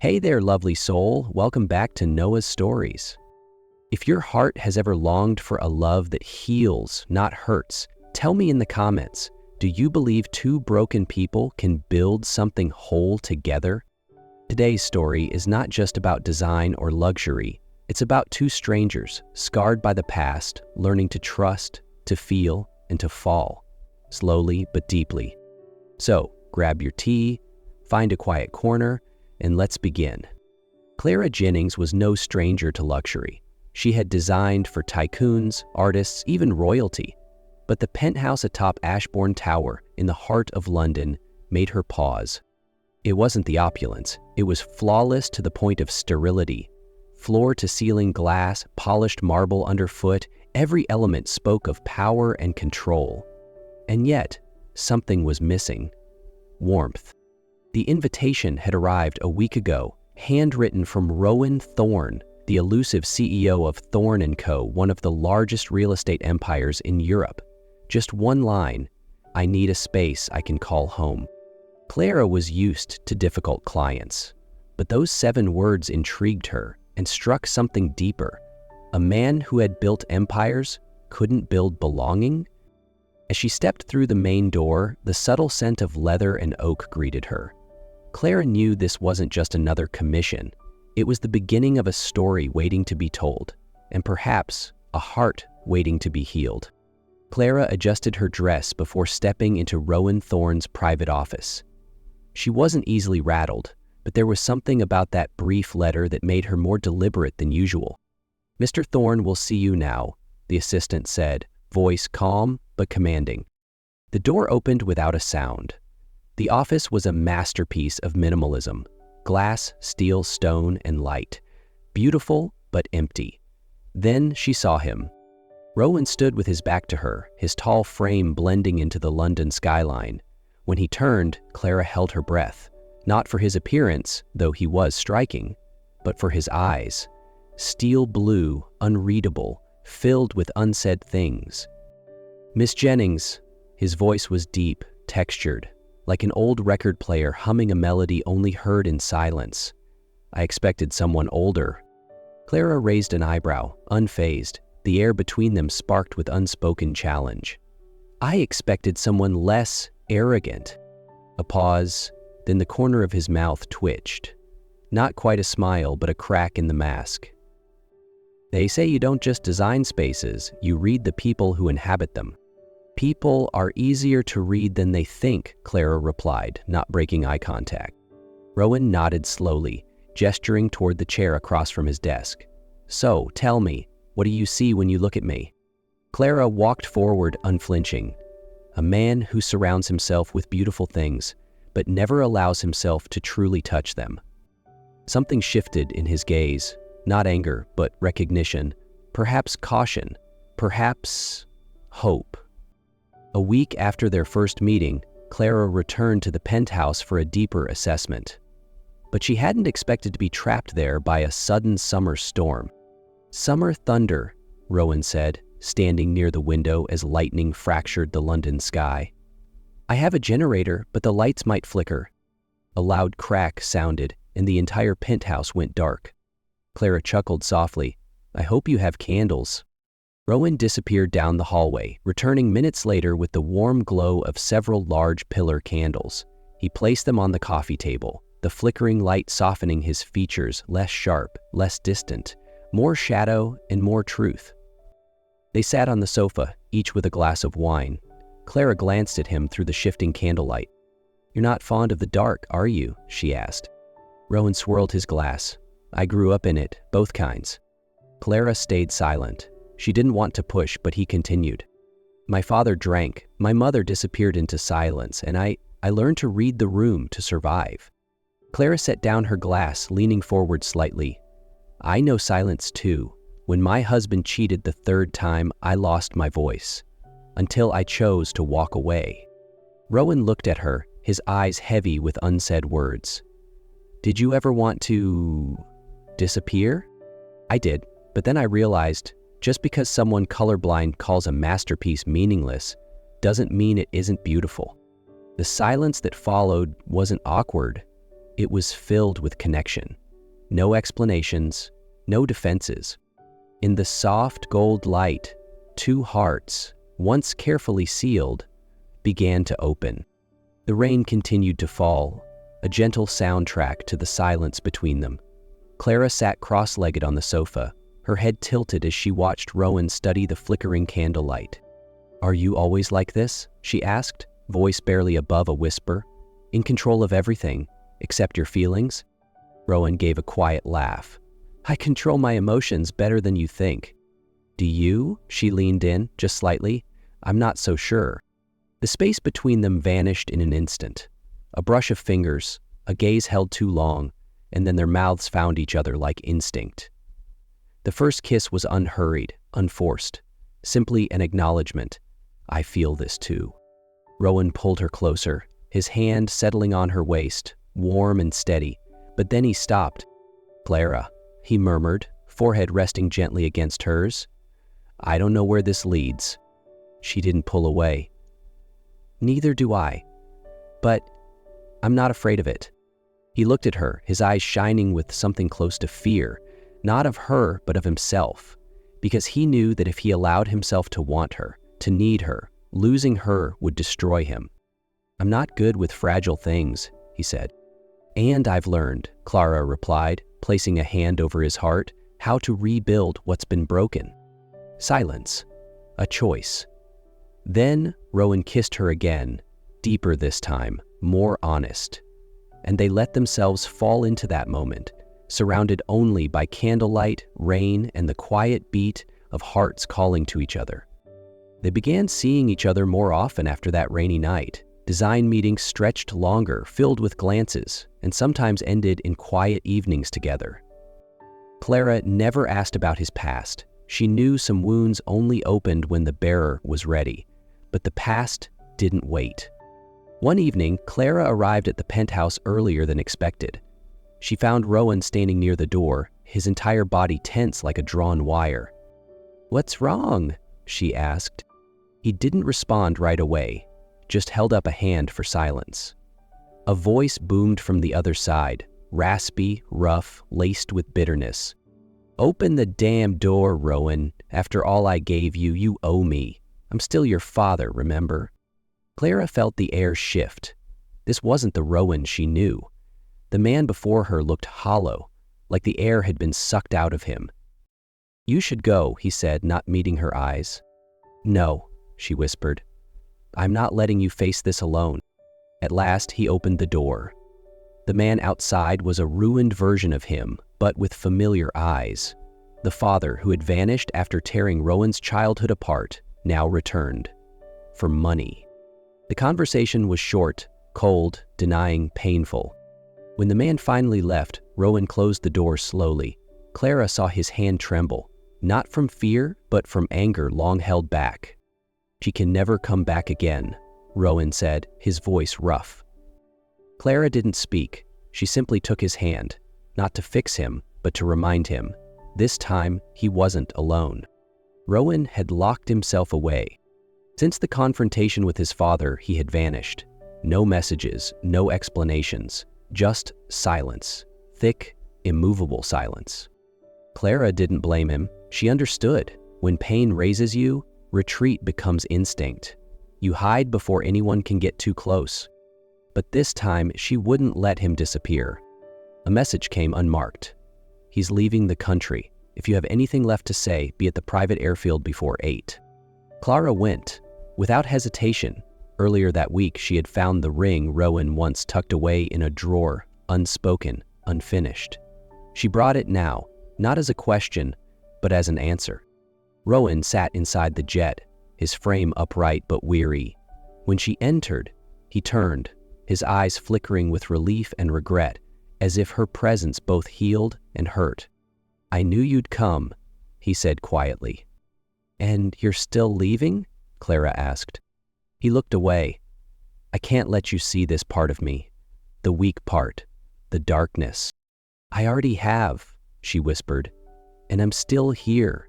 Hey there, lovely soul. Welcome back to Noah's Stories. If your heart has ever longed for a love that heals, not hurts, tell me in the comments, do you believe two broken people can build something whole together? Today's story is not just about design or luxury. It's about two strangers, scarred by the past, learning to trust, to feel, and to fall, slowly but deeply. So, grab your tea, find a quiet corner, and let's begin. Clara Jennings was no stranger to luxury. She had designed for tycoons, artists, even royalty. But the penthouse atop Ashbourne Tower in the heart of London made her pause. It wasn't the opulence. It was flawless to the point of sterility. Floor-to-ceiling glass, polished marble underfoot, every element spoke of power and control. And yet, something was missing. Warmth. The invitation had arrived a week ago, handwritten from Rowan Thorne, the elusive CEO of Thorne & Co., one of the largest real estate empires in Europe. Just one line, "I need a space I can call home." Clara was used to difficult clients, but those 7 words intrigued her and struck something deeper. A man who had built empires couldn't build belonging? As she stepped through the main door, the subtle scent of leather and oak greeted her. Clara knew this wasn't just another commission. It was the beginning of a story waiting to be told, and perhaps a heart waiting to be healed. Clara adjusted her dress before stepping into Rowan Thorne's private office. She wasn't easily rattled, but there was something about that brief letter that made her more deliberate than usual. "Mr. Thorne will see you now," the assistant said, voice calm but commanding. The door opened without a sound. The office was a masterpiece of minimalism. Glass, steel, stone, and light. Beautiful, but empty. Then she saw him. Rowan stood with his back to her, his tall frame blending into the London skyline. When he turned, Clara held her breath. Not for his appearance, though he was striking, but for his eyes. Steel blue, unreadable, filled with unsaid things. "Miss Jennings," his voice was deep, textured, like an old record player humming a melody only heard in silence. "I expected someone older." Clara raised an eyebrow, unfazed. The air between them sparked with unspoken challenge. "I expected someone less arrogant." A pause, then the corner of his mouth twitched. Not quite a smile, but a crack in the mask. "They say you don't just design spaces, you read the people who inhabit them." "People are easier to read than they think," Clara replied, not breaking eye contact. Rowan nodded slowly, gesturing toward the chair across from his desk. "So, tell me, what do you see when you look at me?" Clara walked forward, unflinching. A man who surrounds himself with beautiful things, but never allows himself to truly touch them. Something shifted in his gaze, not anger, but recognition, perhaps caution, perhaps hope. A week after their first meeting, Clara returned to the penthouse for a deeper assessment. But she hadn't expected to be trapped there by a sudden summer storm. "Summer thunder," Rowan said, standing near the window as lightning fractured the London sky. "I have a generator, but the lights might flicker." A loud crack sounded, and the entire penthouse went dark. Clara chuckled softly. "I hope you have candles." Rowan disappeared down the hallway, returning minutes later with the warm glow of several large pillar candles. He placed them on the coffee table, the flickering light softening his features, less sharp, less distant, more shadow and more truth. They sat on the sofa, each with a glass of wine. Clara glanced at him through the shifting candlelight. "You're not fond of the dark, are you?" she asked. Rowan swirled his glass. "I grew up in it, both kinds." Clara stayed silent. She didn't want to push, but he continued. "My father drank, my mother disappeared into silence, and I learned to read the room to survive." Clara set down her glass, leaning forward slightly. "I know silence too. When my husband cheated the 3rd time, I lost my voice. Until I chose to walk away." Rowan looked at her, his eyes heavy with unsaid words. "Did you ever want to disappear?" "I did, but then I realized just because someone colorblind calls a masterpiece meaningless doesn't mean it isn't beautiful." The silence that followed wasn't awkward. It was filled with connection. No explanations, no defenses. In the soft gold light, two hearts, once carefully sealed, began to open. The rain continued to fall, a gentle soundtrack to the silence between them. Clara sat cross-legged on the sofa, her head tilted as she watched Rowan study the flickering candlelight. "Are you always like this?" she asked, voice barely above a whisper. "In control of everything, except your feelings?" Rowan gave a quiet laugh. "I control my emotions better than you think." "Do you?" She leaned in, just slightly. "I'm not so sure." The space between them vanished in an instant. A brush of fingers, a gaze held too long, and then their mouths found each other like instinct. The first kiss was unhurried, unforced, simply an acknowledgement. "I feel this too." Rowan pulled her closer, his hand settling on her waist, warm and steady, but then he stopped. "Clara," he murmured, forehead resting gently against hers. "I don't know where this leads." She didn't pull away. "Neither do I. But I'm not afraid of it." He looked at her, his eyes shining with something close to fear, not of her, but of himself, because he knew that if he allowed himself to want her, to need her, losing her would destroy him. "I'm not good with fragile things," he said. "And I've learned," Clara replied, placing a hand over his heart, "how to rebuild what's been broken." Silence. A choice. Then Rowan kissed her again, deeper this time, more honest. And they let themselves fall into that moment, surrounded only by candlelight, rain, and the quiet beat of hearts calling to each other. They began seeing each other more often after that rainy night. Design meetings stretched longer, filled with glances, and sometimes ended in quiet evenings together. Clara never asked about his past. She knew some wounds only opened when the bearer was ready, but the past didn't wait. One evening, Clara arrived at the penthouse earlier than expected. She found Rowan standing near the door, his entire body tense like a drawn wire. "What's wrong?" she asked. He didn't respond right away, just held up a hand for silence. A voice boomed from the other side, raspy, rough, laced with bitterness. "Open the damn door, Rowan. After all I gave you, you owe me. I'm still your father, remember?" Clara felt the air shift. This wasn't the Rowan she knew. The man before her looked hollow, like the air had been sucked out of him. "You should go," he said, not meeting her eyes. "No," she whispered. "I'm not letting you face this alone." At last, he opened the door. The man outside was a ruined version of him, but with familiar eyes. The father who had vanished after tearing Rowan's childhood apart now returned. For money. The conversation was short, cold, denying, painful. When the man finally left, Rowan closed the door slowly. Clara saw his hand tremble, not from fear, but from anger long held back. "She can never come back again," Rowan said, his voice rough. Clara didn't speak. She simply took his hand, not to fix him, but to remind him. This time, he wasn't alone. Rowan had locked himself away. Since the confrontation with his father, he had vanished. No messages, no explanations, just silence. Thick, immovable silence. Clara didn't blame him. She understood. When pain raises you, retreat becomes instinct. You hide before anyone can get too close. But this time, she wouldn't let him disappear. A message came unmarked. "He's leaving the country. If you have anything left to say, be at the private airfield before 8. Clara went, without hesitation. Earlier that week, she had found the ring Rowan once tucked away in a drawer, unspoken, unfinished. She brought it now, not as a question, but as an answer. Rowan sat inside the jet, his frame upright but weary. When she entered, he turned, his eyes flickering with relief and regret, as if her presence both healed and hurt. "I knew you'd come," he said quietly. "And you're still leaving?" Clara asked. He looked away. "I can't let you see this part of me. The weak part. The darkness." "I already have," she whispered. "And I'm still here."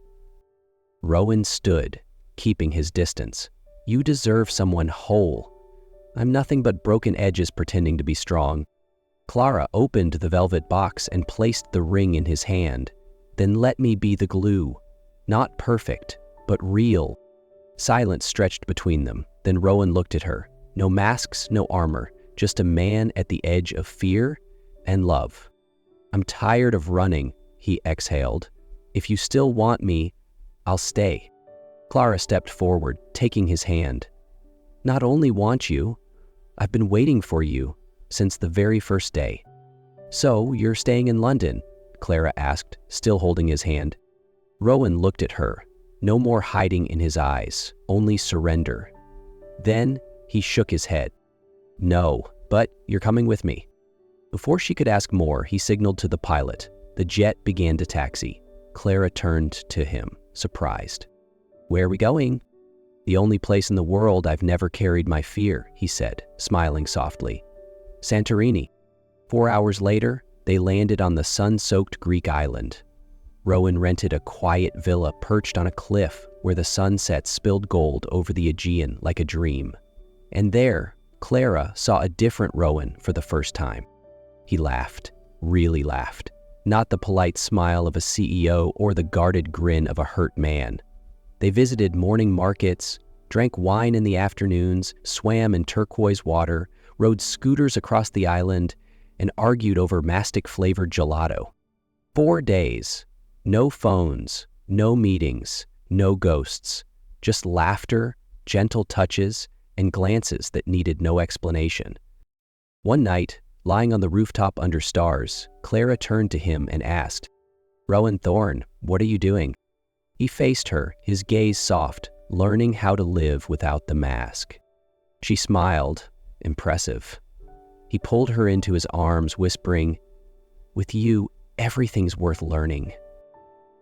Rowan stood, keeping his distance. "You deserve someone whole. I'm nothing but broken edges pretending to be strong." Clara opened the velvet box and placed the ring in his hand. Then let me be the glue. Not perfect, but real. Silence stretched between them. Then Rowan looked at her. No masks, no armor, just a man at the edge of fear and love. I'm tired of running, he exhaled. If you still want me, I'll stay. Clara stepped forward, taking his hand. Not only want you, I've been waiting for you since the very first day. So you're staying in London? Clara asked, still holding his hand. Rowan looked at her. No more hiding in his eyes, only surrender. Then he shook his head. No, but you're coming with me. Before she could ask more, he signaled to the pilot. The jet began to taxi. Clara turned to him, surprised. Where are we going? The only place in the world I've never carried my fear, he said, smiling softly. Santorini. 4 hours later, they landed on the sun-soaked Greek island. Rowan rented a quiet villa perched on a cliff where the sunset spilled gold over the Aegean like a dream. And there, Clara saw a different Rowan for the first time. He laughed, really laughed. Not the polite smile of a CEO or the guarded grin of a hurt man. They visited morning markets, drank wine in the afternoons, swam in turquoise water, rode scooters across the island, and argued over mastic-flavored gelato. 4 days. No phones, no meetings, no ghosts. Just laughter, gentle touches, and glances that needed no explanation. One night, lying on the rooftop under stars, Clara turned to him and asked, Rowan Thorne, what are you doing? He faced her, his gaze soft, learning how to live without the mask. She smiled, impressive. He pulled her into his arms, whispering, with you, everything's worth learning.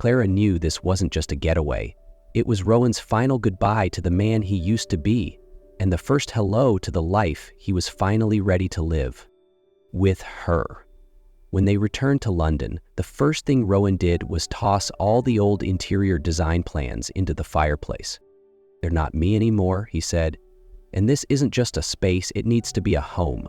Clara knew this wasn't just a getaway. It was Rowan's final goodbye to the man he used to be, and the first hello to the life he was finally ready to live. With her. When they returned to London, the first thing Rowan did was toss all the old interior design plans into the fireplace. They're not me anymore, he said, and this isn't just a space, it needs to be a home.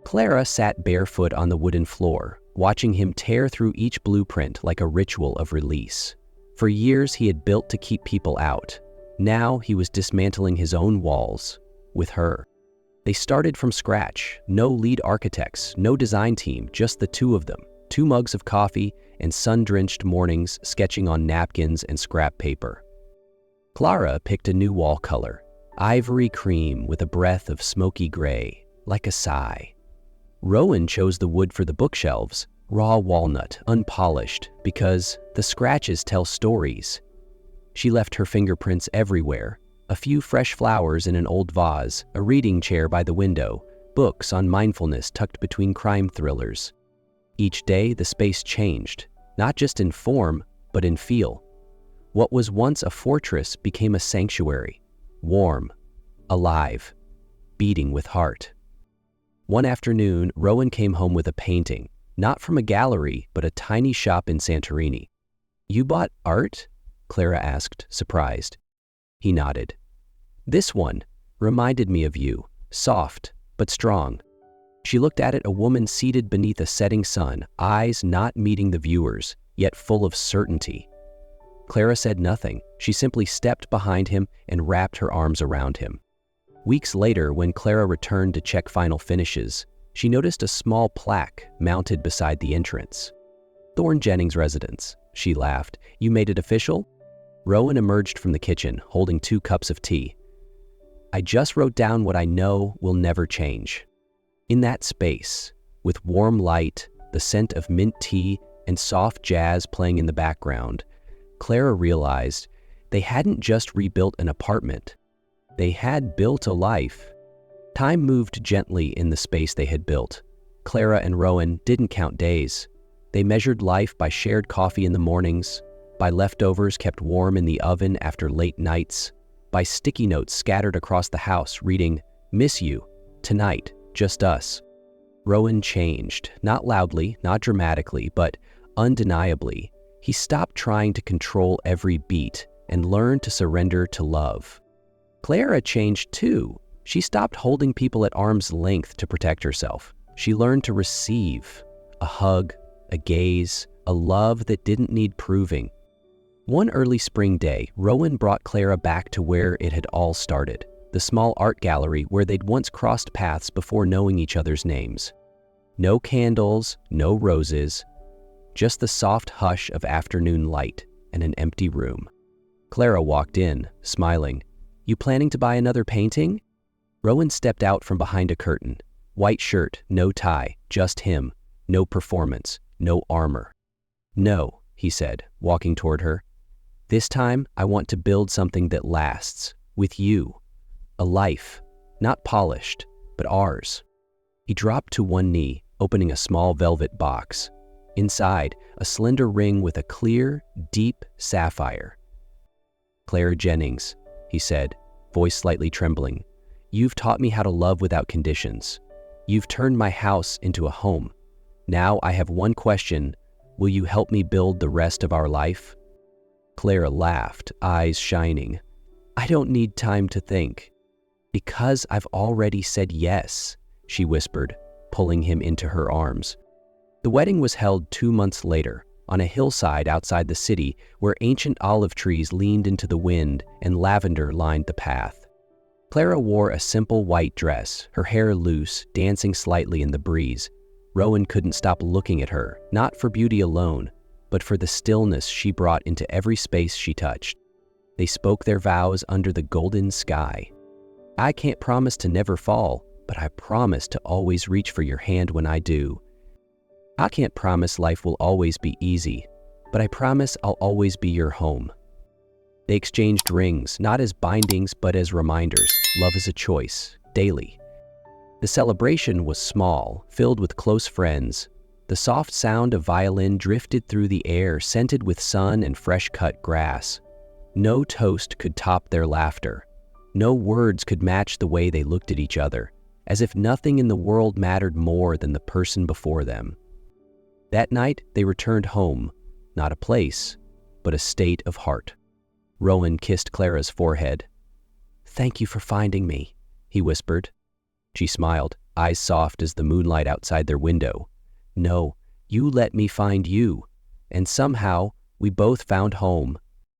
Clara sat barefoot on the wooden floor, watching him tear through each blueprint like a ritual of release. For years he had built to keep people out. Now he was dismantling his own walls with her. They started from scratch, no lead architects, no design team, just the two of them, 2 mugs of coffee and sun-drenched mornings sketching on napkins and scrap paper. Clara picked a new wall color, ivory cream with a breath of smoky gray, like a sigh. Rowan chose the wood for the bookshelves, raw walnut, unpolished, because the scratches tell stories. She left her fingerprints everywhere, a few fresh flowers in an old vase, a reading chair by the window, books on mindfulness tucked between crime thrillers. Each day, the space changed, not just in form, but in feel. What was once a fortress became a sanctuary, warm, alive, beating with heart. One afternoon, Rowan came home with a painting, not from a gallery, but a tiny shop in Santorini. You bought art? Clara asked, surprised. He nodded. This one reminded me of you, soft but strong. She looked at it, a woman seated beneath a setting sun, eyes not meeting the viewers, yet full of certainty. Clara said nothing. She simply stepped behind him and wrapped her arms around him. Weeks later, when Clara returned to check final finishes, she noticed a small plaque mounted beside the entrance. Thorne Jennings' residence, she laughed. You made it official? Rowan emerged from the kitchen, holding 2 cups of tea. I just wrote down what I know will never change. In that space, with warm light, the scent of mint tea, and soft jazz playing in the background, Clara realized they hadn't just rebuilt an apartment. They had built a life. Time moved gently in the space they had built. Clara and Rowan didn't count days. They measured life by shared coffee in the mornings, by leftovers kept warm in the oven after late nights, by sticky notes scattered across the house reading, "Miss you, tonight, just us." Rowan changed, not loudly, not dramatically, but undeniably. He stopped trying to control every beat and learned to surrender to love. Clara changed too. She stopped holding people at arm's length to protect herself. She learned to receive a hug, a gaze, a love that didn't need proving. One early spring day, Rowan brought Clara back to where it had all started, the small art gallery where they'd once crossed paths before knowing each other's names. No candles, no roses, just the soft hush of afternoon light and an empty room. Clara walked in, smiling. "You planning to buy another painting?" Rowan stepped out from behind a curtain. White shirt, no tie, just him. No performance, no armor. "No," he said, walking toward her. "This time, I want to build something that lasts, with you. A life, not polished, but ours." He dropped to one knee, opening a small velvet box. Inside, a slender ring with a clear, deep sapphire. "Clara Jennings," he said, voice slightly trembling, "you've taught me how to love without conditions. You've turned my house into a home. Now I have one question. Will you help me build the rest of our life?" Clara laughed, eyes shining. "I don't need time to think." "Because I've already said yes," she whispered, pulling him into her arms. The wedding was held 2 months later, on a hillside outside the city where ancient olive trees leaned into the wind and lavender lined the path. Clara wore a simple white dress, her hair loose, dancing slightly in the breeze. Rowan couldn't stop looking at her, not for beauty alone, but for the stillness she brought into every space she touched. They spoke their vows under the golden sky. "I can't promise to never fall, but I promise to always reach for your hand when I do. I can't promise life will always be easy, but I promise I'll always be your home." They exchanged rings, not as bindings, but as reminders. Love is a choice, daily. The celebration was small, filled with close friends. The soft sound of violin drifted through the air, scented with sun and fresh-cut grass. No toast could top their laughter. No words could match the way they looked at each other, as if nothing in the world mattered more than the person before them. That night, they returned home, not a place, but a state of heart. Rowan kissed Clara's forehead. "Thank you for finding me," he whispered. She smiled, eyes soft as the moonlight outside their window. "No, you let me find you. And somehow, we both found home,